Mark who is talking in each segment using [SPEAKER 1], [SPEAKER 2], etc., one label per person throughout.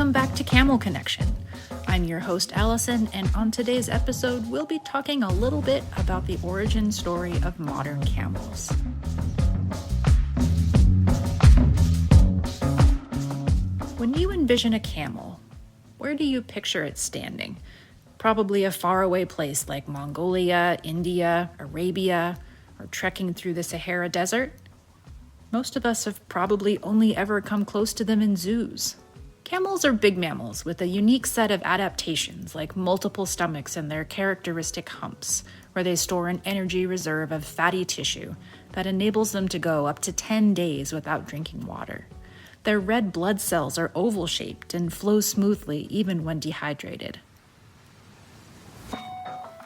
[SPEAKER 1] Welcome back to Camel Connection. I'm your host Allison, and on today's episode we'll be talking a little bit about the origin story of modern camels. When you envision a camel, where do you picture it standing? Probably a faraway place like Mongolia, India, Arabia, or trekking through the Sahara Desert. Most of us have probably only ever come close to them in zoos. Camels are big mammals with a unique set of adaptations like multiple stomachs and their characteristic humps, where they store an energy reserve of fatty tissue that enables them to go up to 10 days without drinking water. Their red blood cells are oval-shaped and flow smoothly even when dehydrated.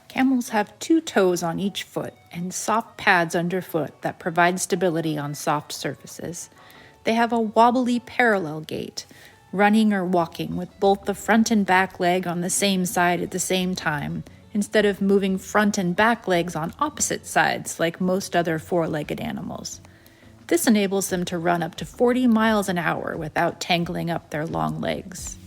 [SPEAKER 1] Camels have 2 toes on each foot and soft pads underfoot that provide stability on soft surfaces. They have a wobbly parallel gait, running or walking with both the front and back leg on the same side at the same time, instead of moving front and back legs on opposite sides like most other 4-legged animals. This enables them to run up to 40 miles an hour without tangling up their long legs.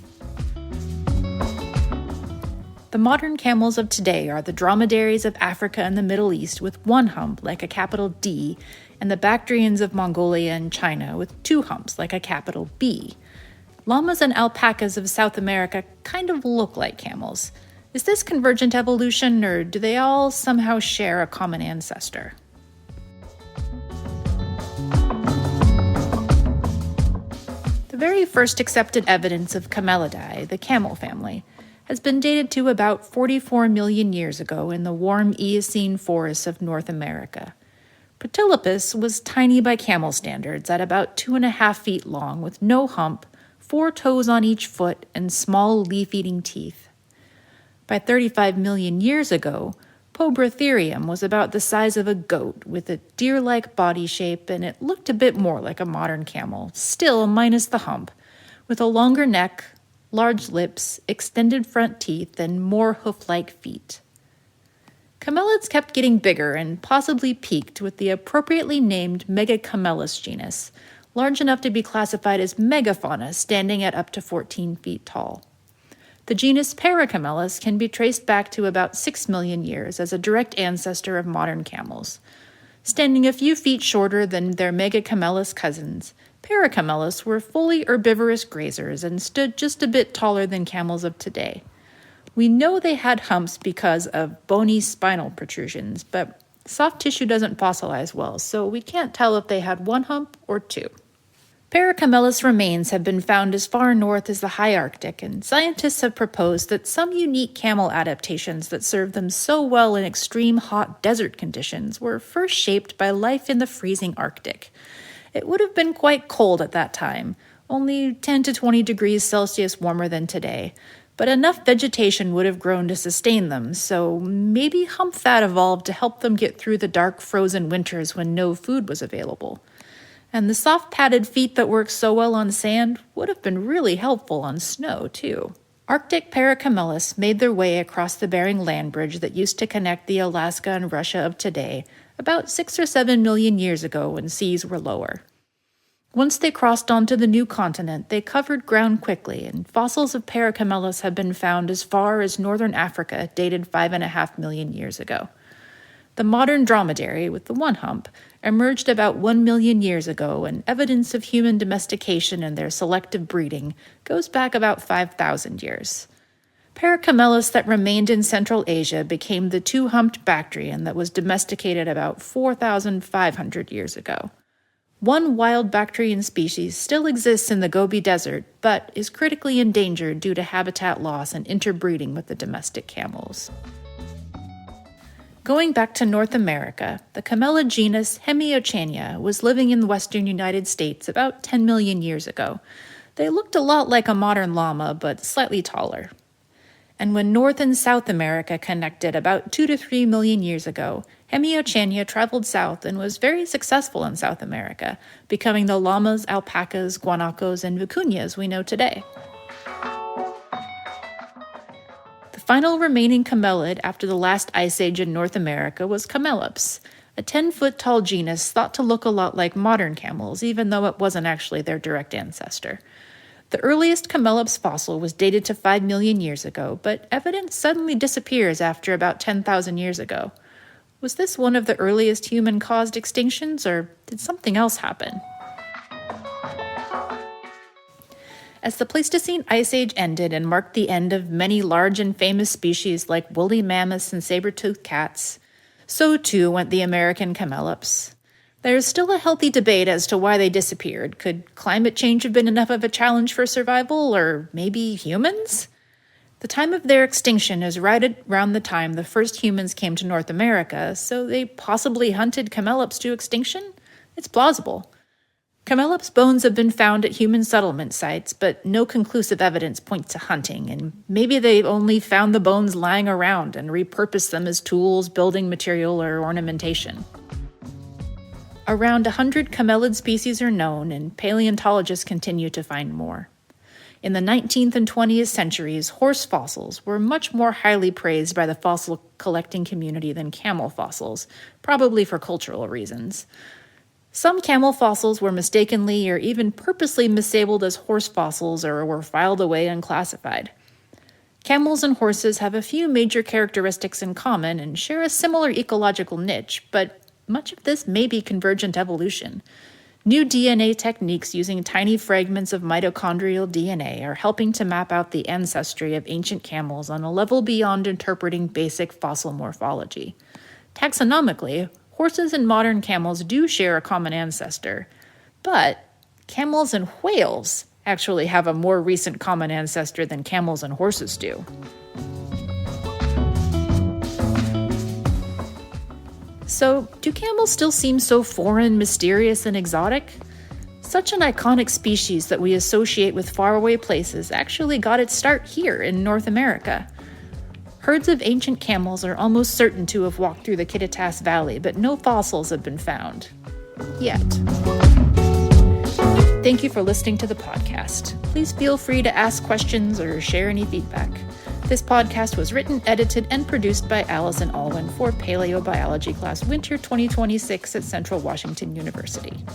[SPEAKER 1] The modern camels of today are the dromedaries of Africa and the Middle East with 1 hump like a capital D, and the Bactrians of Mongolia and China with 2 humps like a capital B. Llamas and alpacas of South America kind of look like camels. Is this convergent evolution, or do they all somehow share a common ancestor? The very first accepted evidence of Camelidae, the camel family, has been dated to about 44 million years ago in the warm Eocene forests of North America. Protylopus was tiny by camel standards at about 2.5 feet long with no hump, 4 toes on each foot, and small leaf-eating teeth. By 35 million years ago, Pobretherium was about the size of a goat with a deer-like body shape, and it looked a bit more like a modern camel, still minus the hump, with a longer neck, large lips, extended front teeth, and more hoof-like feet. Camelids kept getting bigger and possibly peaked with the appropriately named Megacamelus genus, large enough to be classified as megafauna, standing at up to 14 feet tall. The genus Paracamelus can be traced back to about 6 million years as a direct ancestor of modern camels. Standing a few feet shorter than their Megacamelus cousins, Paracamelus were fully herbivorous grazers and stood just a bit taller than camels of today. We know they had humps because of bony spinal protrusions, but soft tissue doesn't fossilize well, so we can't tell if they had 1 hump or 2. Paracamelus remains have been found as far north as the high Arctic, and scientists have proposed that some unique camel adaptations that served them so well in extreme hot desert conditions were first shaped by life in the freezing Arctic. It would have been quite cold at that time, only 10 to 20 degrees Celsius warmer than today, but enough vegetation would have grown to sustain them, so maybe hump fat evolved to help them get through the dark frozen winters when no food was available. And the soft padded feet that work so well on sand would have been really helpful on snow, too. Arctic Paracamelus made their way across the Bering Land Bridge that used to connect the Alaska and Russia of today about 6 or 7 million years ago when seas were lower. Once they crossed onto the new continent, they covered ground quickly, and fossils of Paracamelus have been found as far as northern Africa, dated 5.5 million years ago. The modern dromedary, with the 1 hump, emerged about 1 million years ago, and evidence of human domestication and their selective breeding goes back about 5,000 years. Paracamelus that remained in Central Asia became the 2-humped Bactrian that was domesticated about 4,500 years ago. 1 wild Bactrian species still exists in the Gobi Desert, but is critically endangered due to habitat loss and interbreeding with the domestic camels. Going back to North America, the camelid genus Hemiocenia was living in the western United States about 10 million years ago. They looked a lot like a modern llama, but slightly taller. And when North and South America connected about 2 to 3 million years ago, Hemiocenia traveled south and was very successful in South America, becoming the llamas, alpacas, guanacos, and vicuñas we know today. The final remaining camelid after the last ice age in North America was Camelops, a 10-foot-tall genus thought to look a lot like modern camels, even though it wasn't actually their direct ancestor. The earliest Camelops fossil was dated to 5 million years ago, but evidence suddenly disappears after about 10,000 years ago. Was this one of the earliest human-caused extinctions, or did something else happen? As the Pleistocene Ice Age ended and marked the end of many large and famous species like woolly mammoths and saber-toothed cats, so too went the American Camelops. There is still a healthy debate as to why they disappeared. Could climate change have been enough of a challenge for survival, or maybe humans? The time of their extinction is right around the time the first humans came to North America, so they possibly hunted Camelops to extinction? It's plausible. Camelops bones have been found at human settlement sites, but no conclusive evidence points to hunting, and maybe they've only found the bones lying around and repurposed them as tools, building material, or ornamentation. Around 100 camelid species are known, and paleontologists continue to find more. In the 19th and 20th centuries, horse fossils were much more highly praised by the fossil collecting community than camel fossils, probably for cultural reasons. Some camel fossils were mistakenly or even purposely mislabeled as horse fossils or were filed away unclassified. Camels and horses have a few major characteristics in common and share a similar ecological niche, but much of this may be convergent evolution. New DNA techniques using tiny fragments of mitochondrial DNA are helping to map out the ancestry of ancient camels on a level beyond interpreting basic fossil morphology. Taxonomically, horses and modern camels do share a common ancestor, but camels and whales actually have a more recent common ancestor than camels and horses do. So, do camels still seem so foreign, mysterious, and exotic? Such an iconic species that we associate with faraway places actually got its start here in North America. Herds of ancient camels are almost certain to have walked through the Kittitas Valley, but no fossils have been found. Yet. Thank you for listening to the podcast. Please feel free to ask questions or share any feedback. This podcast was written, edited, and produced by Allison Alwyn for Paleobiology class winter 2026 at Central Washington University.